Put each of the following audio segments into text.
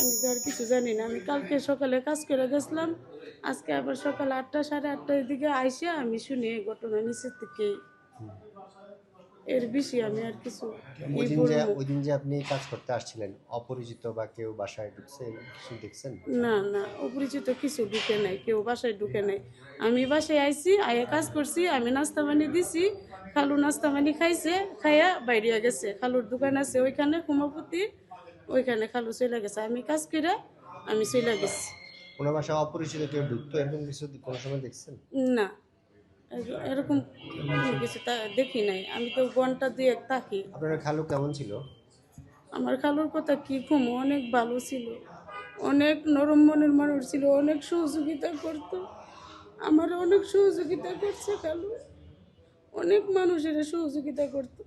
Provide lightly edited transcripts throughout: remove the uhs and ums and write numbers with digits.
আমি তো আর কিছু জানি না। আমি কালকে সকালে কাজ করে গেছিলাম, আজকে আবার সকাল 8টা 8:30টার দিকে আইসা আমি শুনি এই ঘটনা নিচের থেকে। এর বেশি আমি আর কিছু ওই দিন যে বলবো? ওই দিন যে আপনি কাজ করতে আসছিলেন, অপরিচিত বা কেউ বাসায় ঢুকছে কিছু দেখছেন? না না, অপরিচিত কিছু ঢুকে নাই, কেউ বাসায় ঢুকে নাই। আমি বাসায় আইছি, আয়া কাজ করছি, আমি নাস্তা পানি দিছি, খালু নাস্তা পানি খাইছে, খাইয়া বাইরিয়া গেছে। খালুর দোকান আছে ওইখানে কুমাপতি, ওইখানে খালু চলে গেছে। আমি কাজ করে আমি চলে গেছি। ওনার বাসায় অপরিচিত কেউ ঢুকতো এরকম কিছু কোনো সময় দেখছেন? না, এরকম কোনো কিছু দেখি নাই। আমি তো ঘন্টা দুয়েক থাকি। আপনার খালু কেমন ছিল? আমার খালুর কথা কি কম, অনেক ভালো ছিল, অনেক নরম মনের মানুষ ছিল, অনেক সহযোগিতা করতো। আমার অনেক সহযোগিতা করছে খালু, অনেক মানুষের সহযোগিতা করতো।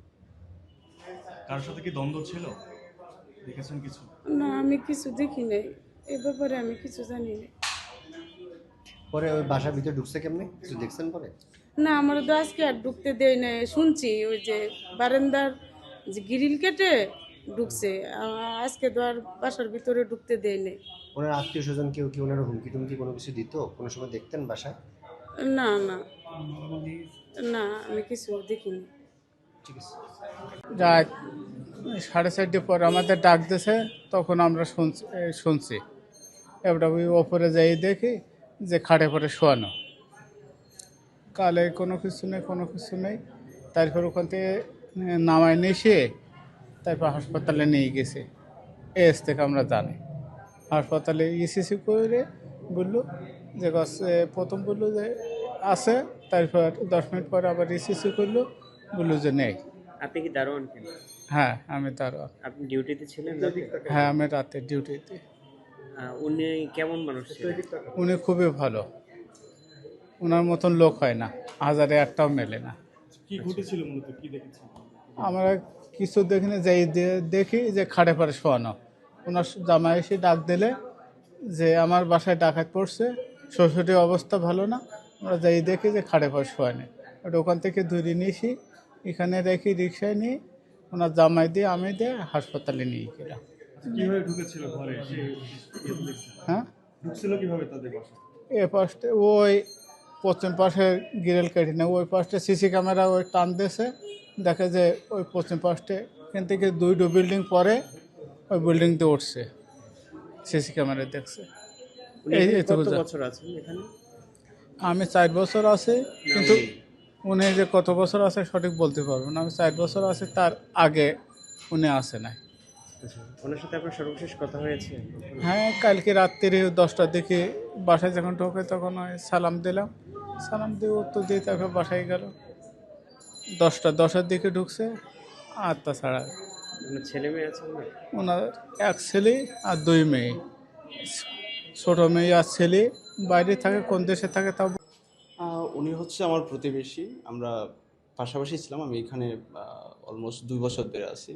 কারোর সাথে কি দ্বন্দ্ব ছিল, দেখেছেন কিছু? না, আমি কিছু দেখি নাই, এ ব্যাপারে আমি কিছু জানি না। পরে ওই বাসার ভিতরে ঢুকছে কেমনে, কিছু দেখছেন পরে? না, আমার তো আজকে আর ঢুকতে দেয় নাই, শুনছি ওই যে বারান্দার যে গ্রিল কেটে ঢুকছে। আজকে তো আর বাসার ভিতরে ঢুকতে দেয় নাই। ওনার আত্মীয় স্বজন কেউ কি ওনার হুমকি টুমকি কোনো কিছু দিত, কোনো সময় দেখতেন বাসায়? না না না, আমি কিছু দেখিনি। ঠিক আছে। রাত 4:30 পর আমাদের ডাক দিয়েছে, তখন আমরা শুনছি। এবার ওই ওপরে যাই দেখি যে খাটে পরে শোয়ানো, কালে কোনো কিছু নেই, কোনো কিছু নেই। তারপর ওখান থেকে নামায় নিয়ে তারপর হাসপাতালে নিয়ে গেছে। এস থেকে আমরা জানি হাসপাতালে ইসিসি করে বললো যে প্রথম বললো যে আছে, তারপর 10 মিনিট পরে আবার ইসিসি করলো, বললো যে নেই। আপনি কি দারোয়ান কেন? হ্যাঁ, আমি তার। আপনি ডিউটিতে ছিলেন রাতে? হ্যাঁ, আমি রাতে ডিউটিতে। উনি কেমন মানুষ ছিলেন? উনি খুবই ভালো, ওনার মতন লোক হয় না, হাজারে একটাও মেলে না। কি ঘটেছিল, মূলত কি দেখেছেন? আমরা কিছু দেখিনি, যাই দেখি যে খাটে পাড়ে শোয়ানো। ওনার জামাই এসে ডাক দিলে যে আমার বাসায় ডাকাত পড়ছে, শ্বশুরের অবস্থা ভালো না। আমরা যাই দেখি যে খাটে পাড়ে শোয়ানো। ওটা ওখান থেকে ধরে নিয়েছি, এখানে রেখে রিক্সায় নিয়ে ওনার জামাই দিয়ে আমি দিয়ে হাসপাতালে নিয়ে গেলাম। কিভাবে ঢুকেছিল ঘরে, হ্যাঁ, ঢুকছিল কিভাবে তাদের বাসায়? এ পাশে ওই পশ্চিম পাশে গ্রিল কেটে না, ওই পাশটা সিসি ক্যামেরা ওই টান দিয়েছে, দেখে যে ওই পশ্চিম পাশে এখান থেকে 2টো বিল্ডিং পরে ওই বিল্ডিং দিয়ে উঠছে, সিসি ক্যামেরা দেখছে। উনি এই এখানে এইটুকু কত যা। বছর আছেন এখানে? আমি 4 বছর আছি, কিন্তু উনি যে কত বছর আছে সঠিক বলতে পারবো না। আমি 4 বছর আছি, তার আগে উনি আসে নাই। আচ্ছা, ওনার সাথে আপনার সর্বশেষ কথা হয়েছে? হ্যাঁ, কালকে রাত্রি 10টার দিকে বাসায় যখন ঢোকে তখন ওই সালাম দিলাম, সালাম দিয়ে উত্তর দিয়ে তারপর বাসায় গেল। 10টার দিকে ঢুকছে। আর তাছাড়া আপনার ছেলে মেয়ে আছেন না? ওনার এক ছেলে আর 2 মেয়ে। ছোটো মেয়ে আর ছেলে বাইরে থাকে, কোন দেশে থাকে তাও। উনি হচ্ছে আমার প্রতিবেশী। আমরা পাশাপাশি ছিলাম। আমি এখানে অলমোস্ট 2 বছর ধরে আছি।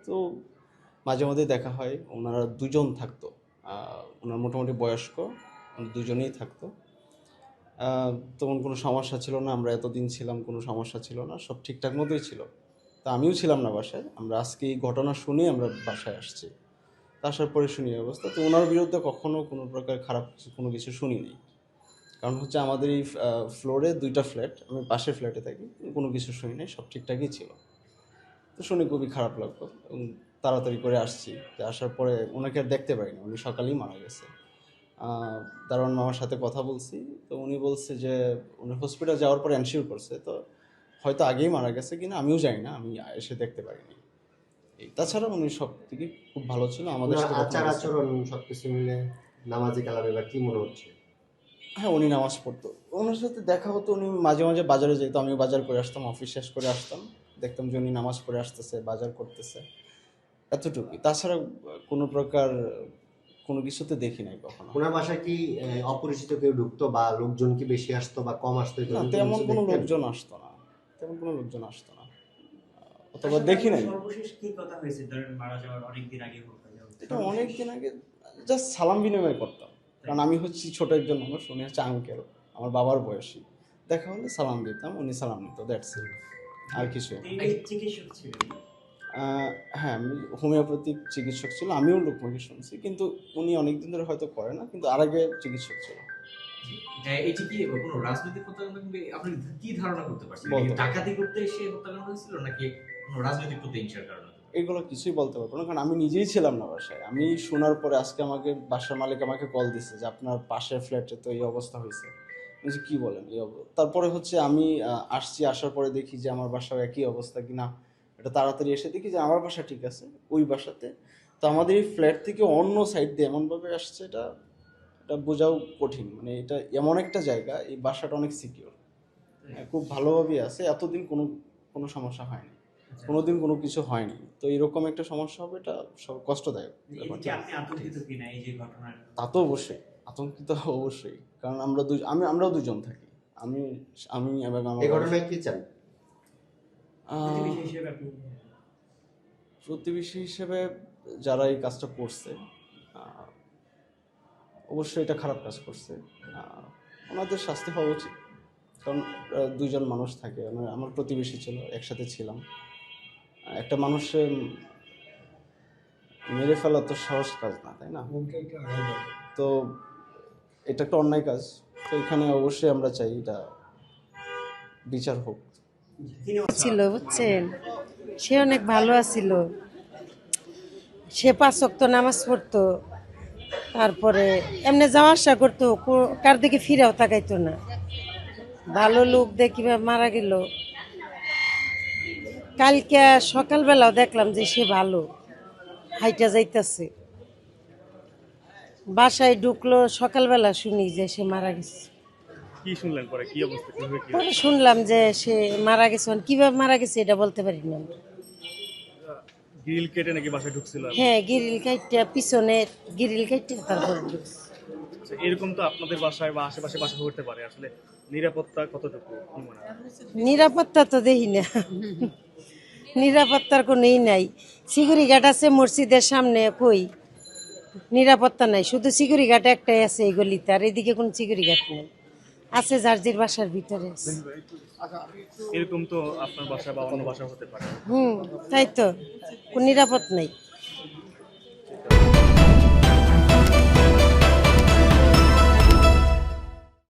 তো মাঝে মধ্যে দেখা হয়। ওনারা দুজন থাকতো। ওনার মোটামুটি বয়স্ক, দুজনেই থাকতো। তেমন কোনো সমস্যা ছিল না। আমরা এতদিন ছিলাম, কোনো সমস্যা ছিল না, সব ঠিকঠাক মতোই ছিল। তো আমিও ছিলাম না বাসায়। আমরা আজকে এই ঘটনা শুনেই আমরা বাসায় আসছি। তা আসার পরে শুনি এই অবস্থা। তো ওনার বিরুদ্ধে কখনো কোনো প্রকার খারাপ কোনো কিছু শুনিনি। কারণ হচ্ছে আমাদের এই ফ্লোরে 2টা ফ্ল্যাট, আমি পাশের ফ্ল্যাটে থাকি, কোনো কিছু শুনি নাই, সব ঠিকঠাকই ছিল। তো শুনে খুবই খারাপ লাগলো এবং তাড়াতাড়ি করে আসছি। যে আসার পরে ওনাকে আর দেখতে পারিনি, উনি সকালেই মারা গেছে। দারোয়ান মামার সাথে কথা বলছি, তো উনি বলছে যে উনি হসপিটাল যাওয়ার পর এনশিওর করছে, তো হয়তো আগেই মারা গেছে কিনা আমিও জানি না, আমি এসে দেখতে পারিনি। তাছাড়া উনি সব থেকে খুব ভালো ছিল আমাদের ওনার সাথে। আচার আচরণ সবকিছু মিলে নামাজি কালামে বা কি মনে হচ্ছে? হ্যাঁ, উনি নামাজ পড়তো। ওনার সাথে দেখা হতো, উনি মাঝে মাঝে বাজারে যেত, আমিও বাজার করে আসতাম, অফিস শেষ করে আসতাম, দেখতাম যে উনি নামাজ পড়ে আসতেছে, বাজার করতেছে, এতটুকুই। তাছাড়া কোনো প্রকার কোনো কিছুতে দেখি নাই কখনো। ওনার বাসায় কি অপরিচিত কেউ ঢুকতো বা লোকজন কি বেশি আসতো বা কম আসতো, না, এরকম তেমন কিছু কোনো দেখতেন? লোকজন আসতো না, তেমন কোনো লোকজন আসতো না, অথবা দেখি নাই। সর্বশেষ কি কথা হয়েছে, ধরেন মারা যাওয়ার অনেক দিন আগে হোক? এটা অনেক দিন আগে জাস্ট সালাম বিনিময় করতাম, কারণ আমি হচ্ছি ছোট একজন মানুষ, উনি হচ্ছে আঙ্কেল, আমার বাবার বয়সী। দেখা হলে সালাম দিতাম, উনি সালাম নিত, দ্যাটস ইট, আর কিছু। তিনি চিকিৎসক ছিলেন? হ্যাঁ, আমি হোমিওপ্যাথিক চিকিৎসক ছিল, আমিও লোকমুখে শুনছি, কিন্তু উনি অনেকদিন ধরে হয়তো করে না, কিন্তু আর আগে চিকিৎসক ছিল। হ্যাঁ, এটি কি কোনো রাজনৈতিক হত্যাকাণ্ড কিংবা আপনি কি ধারণা করতে পারছেন? এটা কি বলতে পারবো না। ডাকাতি করতে এসে হত্যাকাণ্ড হয়েছিল নাকি কোনো রাজনৈতিক প্রতিহিংসার কারণে? এগুলো কিছুই বলতে পারবো না, কারণ আমি নিজেই ছিলাম না বাসায়। আমি শোনার পরে আজকে আমাকে বাসার মালিক আমাকে কল দিছে যে আপনার পাশের ফ্ল্যাটে তো এই অবস্থা হয়েছে। আমি বলছি, কি বলেন এই তারপরে হচ্ছে আমি আসছি, আসার পরে দেখি যে আমার বাসায় একই অবস্থা কিনা। এটা তাড়াতাড়ি এসে দেখি যে আমার বাসা ঠিক আছে, ওই বাসাতে তো আমাদের এই ফ্ল্যাট থেকে অন্য সাইড দিয়ে এমনভাবে আসছে, এটা এটা বোঝাও কঠিন। মানে এটা এমন একটা জায়গা, এই বাসাটা অনেক সিকিউর, খুব ভালোভাবেই আছে, এতদিন কোনো কোনো সমস্যা হয়নি, কোনোদিন কোনো কিছু হয়নি। তো এরকম একটা সমস্যা হবে, এটা সব কষ্টদায়ক এতে কি ব্যাপারটা। আপনি আতঙ্কিত কিনা এই যে ঘটনার? তা তো অবশ্যই আতঙ্কিত, অবশ্যই, কারণ আমরাও দুজন থাকি, আমি আমি এবং আমার এই ঘটনায় কি চান? প্রতিবেশী হিসেবে আপনি প্রতিবেশী হিসেবে যারা এই কাজটা করছে, আহ, অবশ্যই এটা খারাপ কাজ করছে, ওনাদের শাস্তি হওয়া উচিত। কারণ দুইজন মানুষ থাকে, আমার প্রতিবেশী ছিল, একসাথে ছিলাম। একটা মানুষের মেরে ফেলা তো সহজ কাজ না, তাই না? তো এটা একটা অন্যায় কাজ। তো এখানে অবশ্যই আমরা চাই এটা বিচার হোক। ছিল বুঝছেন, সে অনেক ভালো আছিল, সে 5 ওয়াক্ত নামাজ পড়তো, তারপরে এমনি যাওয়া আসা করতো, কার দিকে ফিরেও তাকাইতো না। ভালো লোক দেখি মারা গেল। কালকে সকালবেলাও দেখলাম যে সে ভালো হাইটা যাইতেছে, বাসায় ঢুকলো, সকালবেলা শুনি যে সে মারা গেছে। কি শুনলেন পরে, কি অবস্থা, কিভাবে কি পরে শুনলাম যে সে মারা গেছে, কিভাবে মারা গেছে এটা বলতে পারি না। গ্রিল কেটে নাকি বাসায় ঢুকছিল? হ্যাঁ, গিরিল কাইটা, পিছনে গিরিল কাইটা তারপর ঢুকছে। আচ্ছা, এরকম তো আপনাদের বাসায় বা আশেপাশে বাসা হতে পারে, আসলে নিরাপত্তা কতটুকু কি মনে হয়? নিরাপত্তা তো দেখি না, নিরাপত্তার কোনোই নাই। সিকিউরিটি গার্ড আছে মসজিদের সামনে, কই নিরাপত্তা নাই, শুধু সিকিউরিটি গার্ড একটাই আছে এই গলিতে, আর এদিকে কোনো সিকিউরিটি গার্ড নেই, আছে জার্জির বাসার ভিতরে আছে। এরকম তো আপনার বাসা বা অন্য বাসা হতে পারে। তাই তো, কোনো নিরাপদ নাই।